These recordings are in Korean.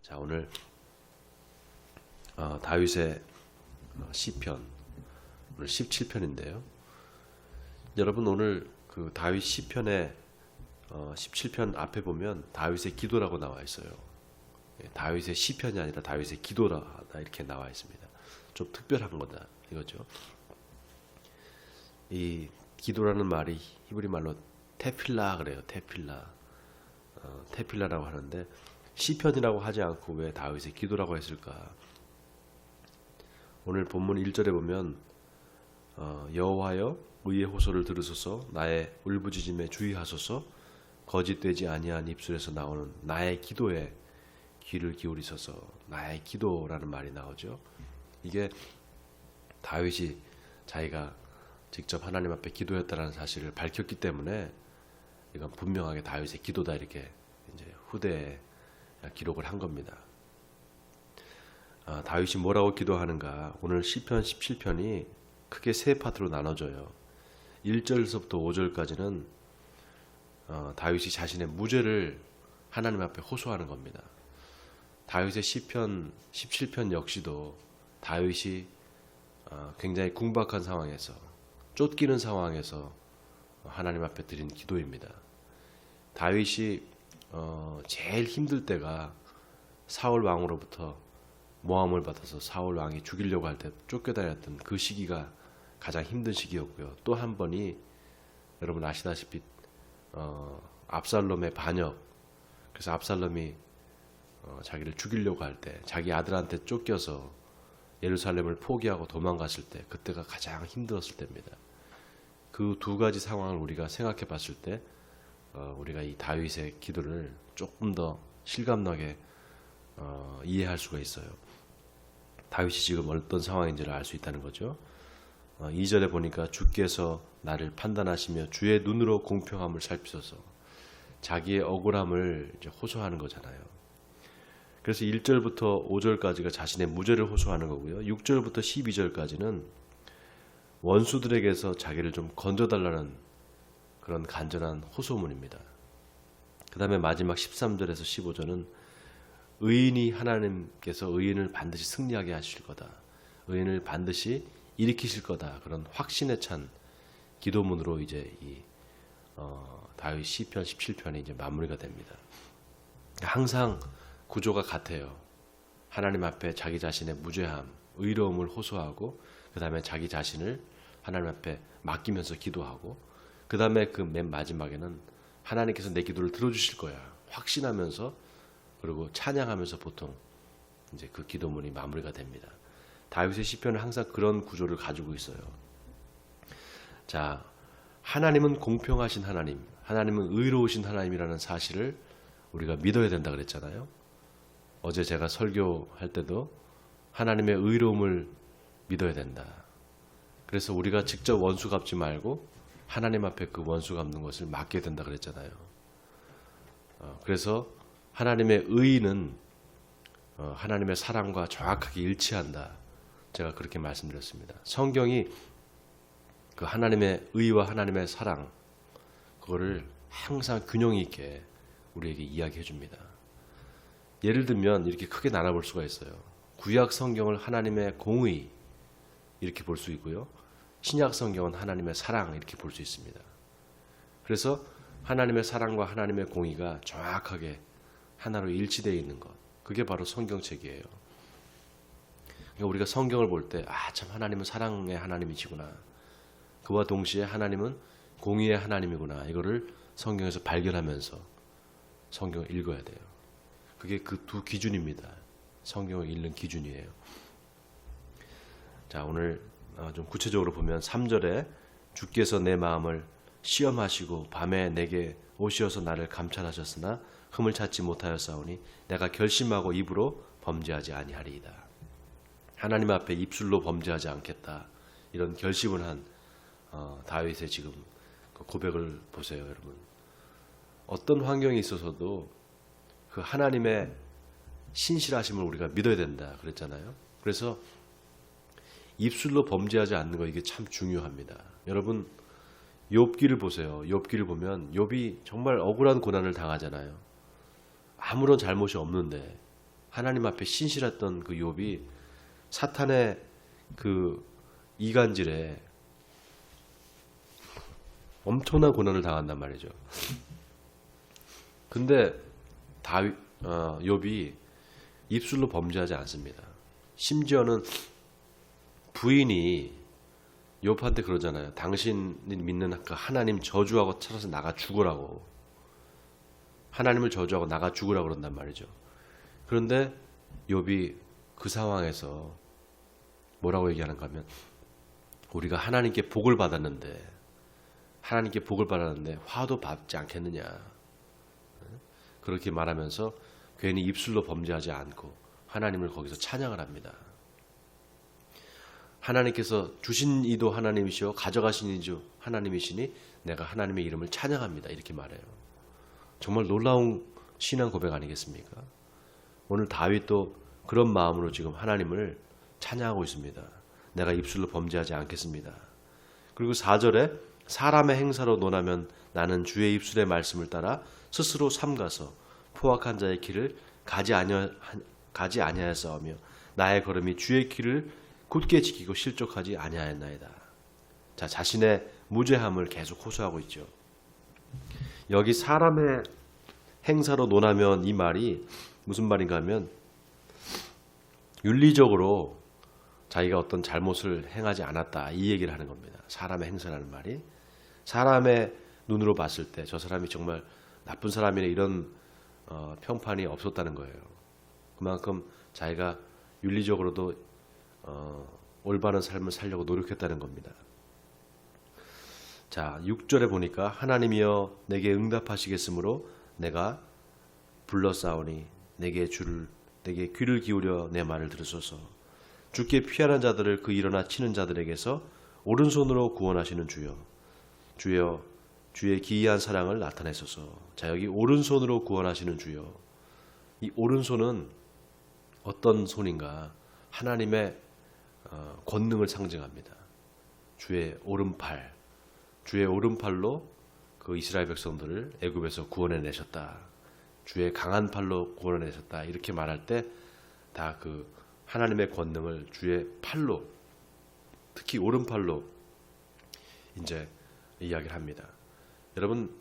자, 오늘 다윗의 시편 오늘 17편인데요. 여러분 오늘 그 다윗 시편의 17편 앞에 보면 다윗의 기도라고 나와 있어요. 다윗의 시편이 아니라 다윗의 기도라 이렇게 나와 있습니다. 좀 특별한 거다 이거죠. 이 기도라는 말이 히브리 말로 테필라 그래요. 테필라라고 하는데 시편이라고 하지 않고 왜 다윗의 기도라고 했을까? 오늘 본문 1절에 보면 여호와여 의의 호소를 들으소서 나의 울부짖음에 주의하소서 거짓되지 아니한 입술에서 나오는 나의 기도에 귀를 기울이소서. 나의 기도라는 말이 나오죠. 이게 다윗이 자기가 직접 하나님 앞에 기도했다는 사실을 밝혔기 때문에 이건 분명하게 다윗의 기도다 이렇게 이제 후대에 기록을 한 겁니다. 다윗이 뭐라고 기도하는가? 오늘 시편 17편이 크게 세 파트로 나눠져요. 1절서부터 5절까지는 다윗이 자신의 무죄를 하나님 앞에 호소하는 겁니다. 다윗의 시편 17편 역시도 다윗이 굉장히 궁박한 상황에서 쫓기는 상황에서 하나님 앞에 드린 기도입니다. 다윗이 제일 힘들 때가 사울 왕으로부터 모함을 받아서 사울 왕이 죽이려고 할 때 쫓겨다녔던 그 시기가 가장 힘든 시기였고요. 또 한 번이 여러분 아시다시피 압살롬의 반역. 그래서 압살롬이 자기를 죽이려고 할 때 자기 아들한테 쫓겨서 예루살렘을 포기하고 도망갔을 때 그때가 가장 힘들었을 때입니다. 그 두 가지 상황을 우리가 생각해 봤을 때 우리가 이 다윗의 기도를 조금 더 실감나게 이해할 수가 있어요. 다윗이 지금 어떤 상황인지를 알 수 있다는 거죠. 2절에 보니까 주께서 나를 판단하시며 주의 눈으로 공평함을 살피소서. 자기의 억울함을 이제 호소하는 거잖아요. 그래서 1절부터 5절까지가 자신의 무죄를 호소하는 거고요. 6절부터 12절까지는 원수들에게서 자기를 좀 건져달라는 그런 간절한 호소문입니다. 그 다음에 마지막 13절에서 15절은 의인이 하나님께서 의인을 반드시 승리하게 하실 거다. 의인을 반드시 일으키실 거다. 그런 확신에 찬 기도문으로 이제 이 다윗 시편 17편이 이제 마무리가 됩니다. 항상 구조가 같아요. 하나님 앞에 자기 자신의 무죄함, 의로움을 호소하고 그 다음에 자기 자신을 하나님 앞에 맡기면서 기도하고 그 다음에 그 맨 마지막에는 하나님께서 내 기도를 들어주실 거야 확신하면서 그리고 찬양하면서 보통 이제 그 기도문이 마무리가 됩니다. 다윗의 시편은 항상 그런 구조를 가지고 있어요. 자, 하나님은 공평하신 하나님, 하나님은 의로우신 하나님이라는 사실을 우리가 믿어야 된다 그랬잖아요. 어제 제가 설교할 때도 하나님의 의로움을 믿어야 된다. 그래서 우리가 직접 원수 갚지 말고 하나님 앞에 그 원수 갚는 것을 맡게 된다 그랬잖아요. 그래서 하나님의 의는 하나님의 사랑과 정확하게 일치한다. 제가 그렇게 말씀드렸습니다. 성경이 그 하나님의 의와 하나님의 사랑 그거를 항상 균형 있게 우리에게 이야기해 줍니다. 예를 들면 이렇게 크게 나눠볼 수가 있어요. 구약 성경을 하나님의 공의 이렇게 볼 수 있고요. 신약 성경은 하나님의 사랑 이렇게 볼 수 있습니다. 그래서 하나님의 사랑과 하나님의 공의가 정확하게 하나로 일치되어 있는 것. 그게 바로 성경책이에요. 그러니까 우리가 성경을 볼 때 참 하나님은 사랑의 하나님이시구나. 그와 동시에 하나님은 공의의 하나님이구나. 이거를 성경에서 발견하면서 성경을 읽어야 돼요. 그게 그 두 기준입니다. 성경을 읽는 기준이에요. 자, 오늘 좀 구체적으로 보면 3절에 주께서 내 마음을 시험하시고 밤에 내게 오시어서 나를 감찰하셨으나 흠을 찾지 못하였사오니 내가 결심하고 입으로 범죄하지 아니하리이다. 하나님 앞에 입술로 범죄하지 않겠다. 이런 결심을 한 다윗의 지금 그 고백을 보세요, 여러분. 어떤 환경에 있어서도 그 하나님의 신실하심을 우리가 믿어야 된다 그랬잖아요. 그래서 입술로 범죄하지 않는 거 이게 참 중요합니다. 여러분 욥기를 보세요. 욥기를 보면 욥이 정말 억울한 고난을 당하잖아요. 아무런 잘못이 없는데 하나님 앞에 신실했던 그 욥이 사탄의 그 이간질에 엄청난 고난을 당한단 말이죠. 근데 욥이 입술로 범죄하지 않습니다. 심지어는 부인이 욥한테 그러잖아요. 당신이 믿는 그 하나님 저주하고 찾아서 나가 죽으라고. 하나님을 저주하고 나가 죽으라고 그런단 말이죠. 그런데 욥이 그 상황에서 뭐라고 얘기하는가 하면 우리가 하나님께 복을 받았는데 화도 받지 않겠느냐. 그렇게 말하면서 괜히 입술로 범죄하지 않고 하나님을 거기서 찬양을 합니다. 하나님께서 주신 이도 하나님이시오 가져가신 이도 하나님이시니 내가 하나님의 이름을 찬양합니다. 이렇게 말해요. 정말 놀라운 신앙 고백 아니겠습니까? 오늘 다윗도 그런 마음으로 지금 하나님을 찬양하고 있습니다. 내가 입술로 범죄하지 않겠습니다. 그리고 4절에 사람의 행사로 논하면 나는 주의 입술의 말씀을 따라 스스로 삼가서 포악한 자의 길을 가지 아니하였사오며 나의 걸음이 주의 길을 굳게 지키고 실족하지 아니하였나이다. 자, 자신의 무죄함을 계속 호소하고 있죠. 여기 사람의 행사로 논하면 이 말이 무슨 말인가 하면 윤리적으로 자기가 어떤 잘못을 행하지 않았다 이 얘기를 하는 겁니다. 사람의 행사라는 말이 사람의 눈으로 봤을 때 저 사람이 정말 나쁜 사람이네 이런 평판이 없었다는 거예요. 그만큼 자기가 윤리적으로도 올바른 삶을 살려고 노력했다는 겁니다. 자, 6절에 보니까 하나님이여 내게 응답하시겠으므로 내가 불러싸우니 내게 귀를 기울여 내 말을 들으소서. 주께 피하는 자들을 그 일어나 치는 자들에게서 오른손으로 구원하시는 주여. 주여 주의 기이한 사랑을 나타내소서. 자, 여기 오른손으로 구원하시는 주여. 이 오른손은 어떤 손인가? 하나님의 권능을 상징합니다. 주의 오른팔. 주의 오른팔로 그 이스라엘 백성들을 애굽에서 구원해내셨다. 주의 강한 팔로 구원해내셨다. 이렇게 말할 때 다 그 하나님의 권능을 주의 팔로, 특히 오른팔로 이제 이야기를 합니다. 여러분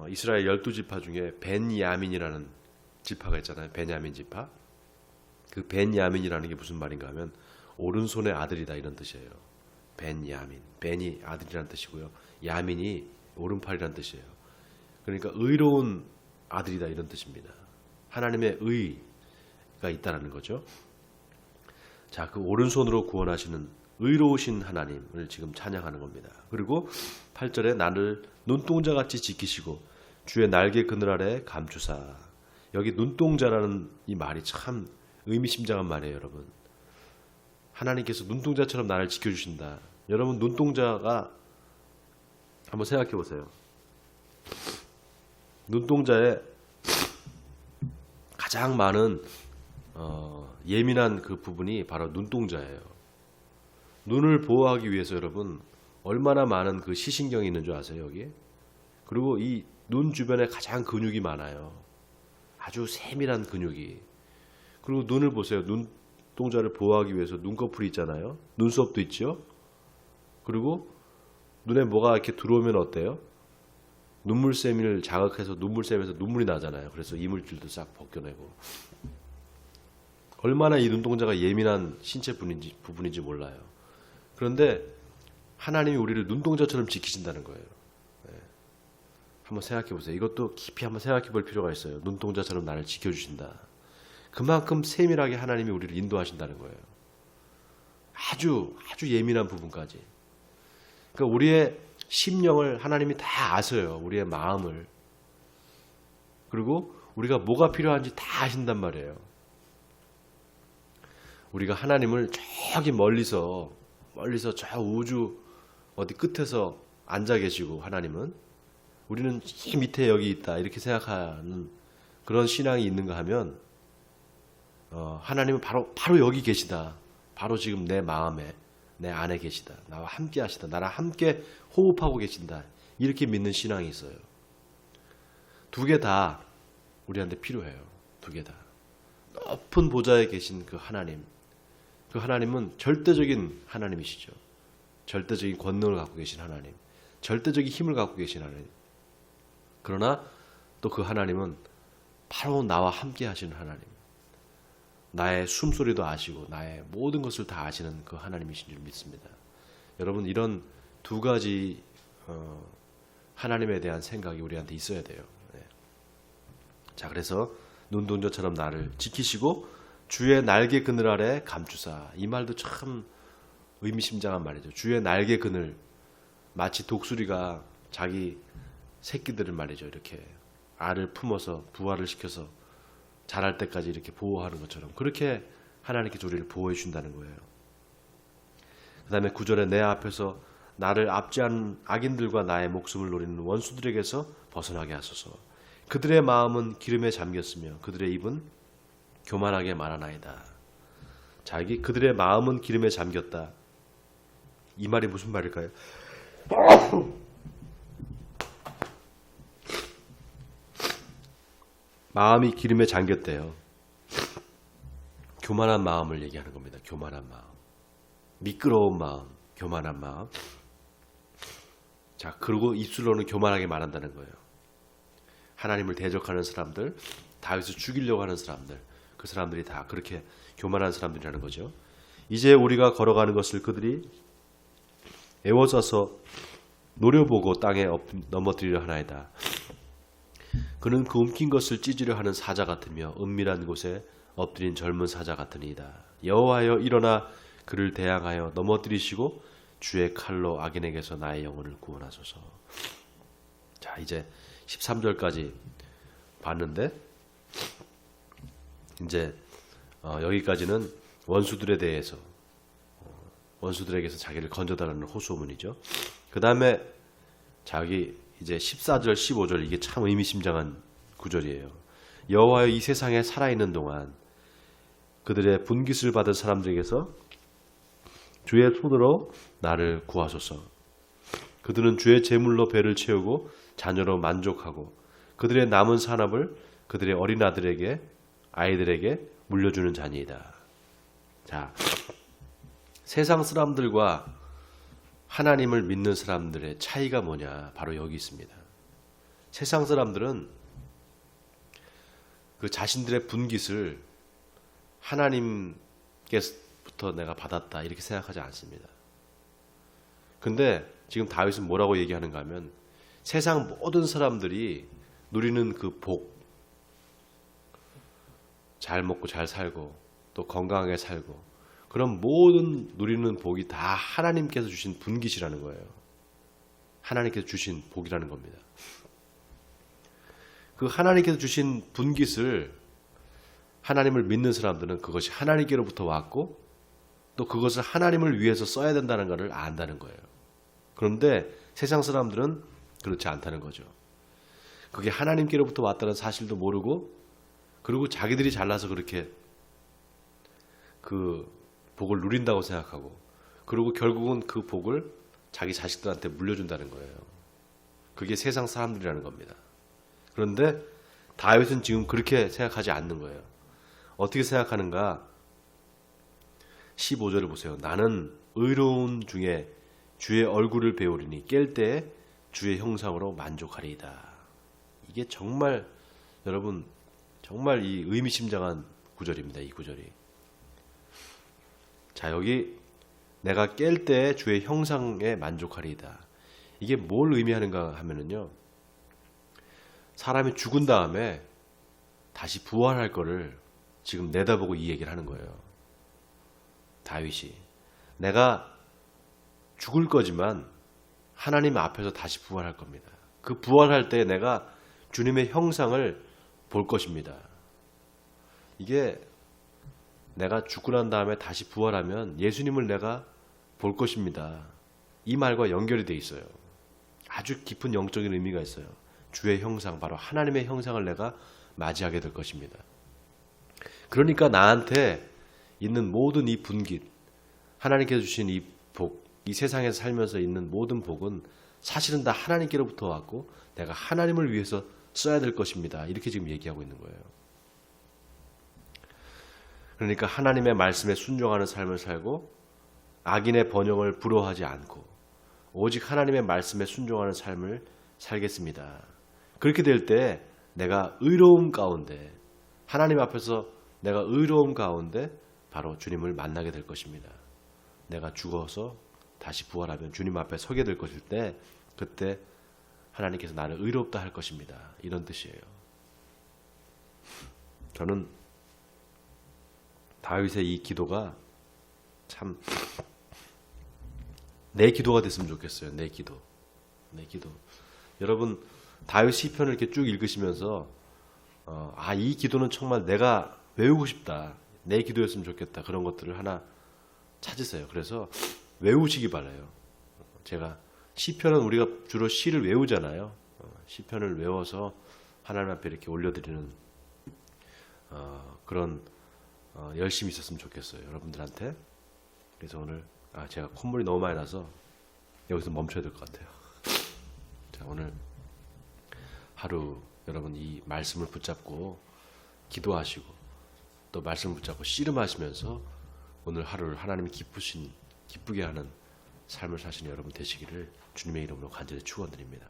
이스라엘 12지파 중에 벤야민이라는 지파가 있잖아요. 베냐민 지파. 그 벤야민이라는 게 무슨 말인가 하면 오른손의 아들이다 이런 뜻이에요. 벤야민. 벤이 아들이라는 뜻이고요. 야민이 오른팔이라는 뜻이에요. 그러니까 의로운 아들이다 이런 뜻입니다. 하나님의 의가 있다는 거죠. 자, 그 오른손으로 구원하시는 의로우신 하나님을 지금 찬양하는 겁니다. 그리고 8절에 나를 눈동자같이 지키시고 주의 날개 그늘 아래 감추사. 여기 눈동자라는 이 말이 참 의미심장한 말이에요, 여러분. 하나님께서 눈동자처럼 나를 지켜주신다. 여러분 눈동자가 한번 생각해 보세요. 눈동자에 가장 많은 예민한 그 부분이 바로 눈동자예요. 눈을 보호하기 위해서 여러분 얼마나 많은 그 시신경이 있는 줄 아세요, 여기? 그리고 이 눈 주변에 가장 근육이 많아요. 아주 세밀한 근육이. 그리고 눈을 보세요. 눈동자를 보호하기 위해서 눈꺼풀이 있잖아요. 눈썹도 있죠. 그리고 눈에 뭐가 이렇게 들어오면 어때요? 눈물샘을 자극해서 눈물샘에서 눈물이 나잖아요. 그래서 이물질도 싹 벗겨내고. 얼마나 이 눈동자가 예민한 신체 부분인지 몰라요. 그런데 하나님이 우리를 눈동자처럼 지키신다는 거예요. 네. 한번 생각해 보세요. 이것도 깊이 한번 생각해 볼 필요가 있어요. 눈동자처럼 나를 지켜주신다. 그만큼 세밀하게 하나님이 우리를 인도하신다는 거예요. 아주 예민한 부분까지. 그러니까 우리의 심령을 하나님이 다 아세요. 우리의 마음을. 그리고 우리가 뭐가 필요한지 다 아신단 말이에요. 우리가 하나님을 저기 멀리서 저 우주 어디 끝에서 앉아 계시고 하나님은 우리는 이 밑에 여기 있다 이렇게 생각하는 그런 신앙이 있는가 하면 하나님은 바로 여기 계시다. 바로 지금 내 마음에 내 안에 계시다. 나와 함께 하시다. 나랑 함께 호흡하고 계신다. 이렇게 믿는 신앙이 있어요. 두 개 다 우리한테 필요해요. 두 개다. 높은 보좌에 계신 그 하나님, 그 하나님은 절대적인 하나님이시죠. 절대적인 권능을 갖고 계신 하나님, 절대적인 힘을 갖고 계신 하나님. 그러나 또 그 하나님은 바로 나와 함께 하시는 하나님, 나의 숨소리도 아시고 나의 모든 것을 다 아시는 그 하나님이신 줄 믿습니다. 여러분, 이런 두 가지 하나님에 대한 생각이 우리한테 있어야 돼요. 네. 자, 그래서 눈동자처럼 나를 지키시고 주의 날개 그늘 아래 감추사. 이 말도 참 의미심장한 말이죠. 주의 날개 그늘, 마치 독수리가 자기 새끼들을 말이죠, 이렇게 알을 품어서 부화를 시켜서 자랄 때까지 이렇게 보호하는 것처럼 그렇게 하나님께서 우리를 보호해 준다는 거예요. 그 다음에 9절에 내 앞에서 나를 압제한 악인들과 나의 목숨을 노리는 원수들에게서 벗어나게 하소서. 그들의 마음은 기름에 잠겼으며 그들의 입은 교만하게 말하나이다. 자, 여기 그들의 마음은 기름에 잠겼다. 이 말이 무슨 말일까요? 마음이 기름에 잠겼대요. 교만한 마음을 얘기하는 겁니다. 교만한 마음, 미끄러운 마음, 교만한 마음. 자, 그리고 입술로는 교만하게 말한다는 거예요. 하나님을 대적하는 사람들, 다윗을 죽이려고 하는 사람들, 그 사람들이 다 그렇게 교만한 사람들이라는 거죠. 이제 우리가 걸어가는 것을 그들이 애워싸서 노려보고 땅에 넘어뜨리려 하나이다. 그는 그 움킨 것을 찢으려 하는 사자 같으며 은밀한 곳에 엎드린 젊은 사자 같으니이다. 여호와여, 일어나 그를 대항하여 넘어뜨리시고 주의 칼로 악인에게서 나의 영혼을 구원하소서. 자, 이제 13절까지 봤는데 이제 여기까지는 원수들에 대해서 원수들에게서 자기를 건져달라는 호소문이죠. 그 다음에 자기 이제 14절 15절 이게 참 의미심장한 구절이에요. 여호와여, 이 세상에 살아있는 동안 그들의 분깃을 받은 사람들에게서 주의 손으로 나를 구하소서. 그들은 주의 제물로 배를 채우고 자녀로 만족하고 그들의 남은 산업을 그들의 어린 아이들에게 물려주는 자니이다. 자, 세상 사람들과 하나님을 믿는 사람들의 차이가 뭐냐? 바로 여기 있습니다. 세상 사람들은 그 자신들의 분깃을 하나님께서부터 내가 받았다 이렇게 생각하지 않습니다. 근데 지금 다윗은 뭐라고 얘기하는가 하면 세상 모든 사람들이 누리는 그 복, 잘 먹고 잘 살고 또 건강하게 살고 그런 모든 누리는 복이 다 하나님께서 주신 분깃이라는 거예요. 하나님께서 주신 복이라는 겁니다. 그 하나님께서 주신 분깃을 하나님을 믿는 사람들은 그것이 하나님께로부터 왔고 또 그것을 하나님을 위해서 써야 된다는 것을 안다는 거예요. 그런데 세상 사람들은 그렇지 않다는 거죠. 그게 하나님께로부터 왔다는 사실도 모르고 그리고 자기들이 잘나서 그렇게 그 복을 누린다고 생각하고 그리고 결국은 그 복을 자기 자식들한테 물려준다는 거예요. 그게 세상 사람들이라는 겁니다. 그런데 다윗은 지금 그렇게 생각하지 않는 거예요. 어떻게 생각하는가? 15절을 보세요. 나는 의로운 중에 주의 얼굴을 배우리니 깰 때에 주의 형상으로 만족하리이다. 이게 정말 여러분 정말 이 의미심장한 구절입니다. 이 구절이. 자, 여기 내가 깰 때 주의 형상에 만족하리이다. 이게 뭘 의미하는가 하면은요. 사람이 죽은 다음에 다시 부활할 거를 지금 내다보고 이 얘기를 하는 거예요. 다윗이. 내가 죽을 거지만 하나님 앞에서 다시 부활할 겁니다. 그 부활할 때 내가 주님의 형상을 볼 것입니다. 이게 내가 죽고 난 다음에 다시 부활하면 예수님을 내가 볼 것입니다. 이 말과 연결이 돼 있어요. 아주 깊은 영적인 의미가 있어요. 주의 형상, 바로 하나님의 형상을 내가 맞이하게 될 것입니다. 그러니까 나한테 있는 모든 이 분깃, 하나님께서 주신 이 복, 이 세상에서 살면서 있는 모든 복은 사실은 다 하나님께로부터 왔고 내가 하나님을 위해서 써야 될 것입니다. 이렇게 지금 얘기하고 있는 거예요. 그러니까 하나님의 말씀에 순종하는 삶을 살고 악인의 번영을 부러워하지 않고 오직 하나님의 말씀에 순종하는 삶을 살겠습니다. 그렇게 될 때 내가 의로움 가운데 하나님 앞에서 내가 의로움 가운데 바로 주님을 만나게 될 것입니다. 내가 죽어서 다시 부활하면 주님 앞에 서게 될 것일 때 그때 하나님께서 나를 의롭다 할 것입니다. 이런 뜻이에요. 저는 다윗의 이 기도가 참 내 기도가 됐으면 좋겠어요. 내 기도. 여러분 다윗 시편을 이렇게 쭉 읽으시면서 이 기도는 정말 내가 외우고 싶다. 내 기도였으면 좋겠다. 그런 것들을 하나 찾으세요. 그래서 외우시기 바라요. 제가 시편은 우리가 주로 시를 외우잖아요. 시편을 외워서 하나님 앞에 이렇게 올려드리는 그런 열심히 있었으면 좋겠어요. 여러분들한테. 그래서 오늘 제가 콧물이 너무 많이 나서 여기서 멈춰야 될 것 같아요. 자, 오늘 하루 여러분 이 말씀을 붙잡고 기도하시고 또 말씀을 붙잡고 씨름하시면서 오늘 하루를 하나님이 기쁘게 하는 삶을 사시는 여러분 되시기를 주님의 이름으로 간절히 축원드립니다.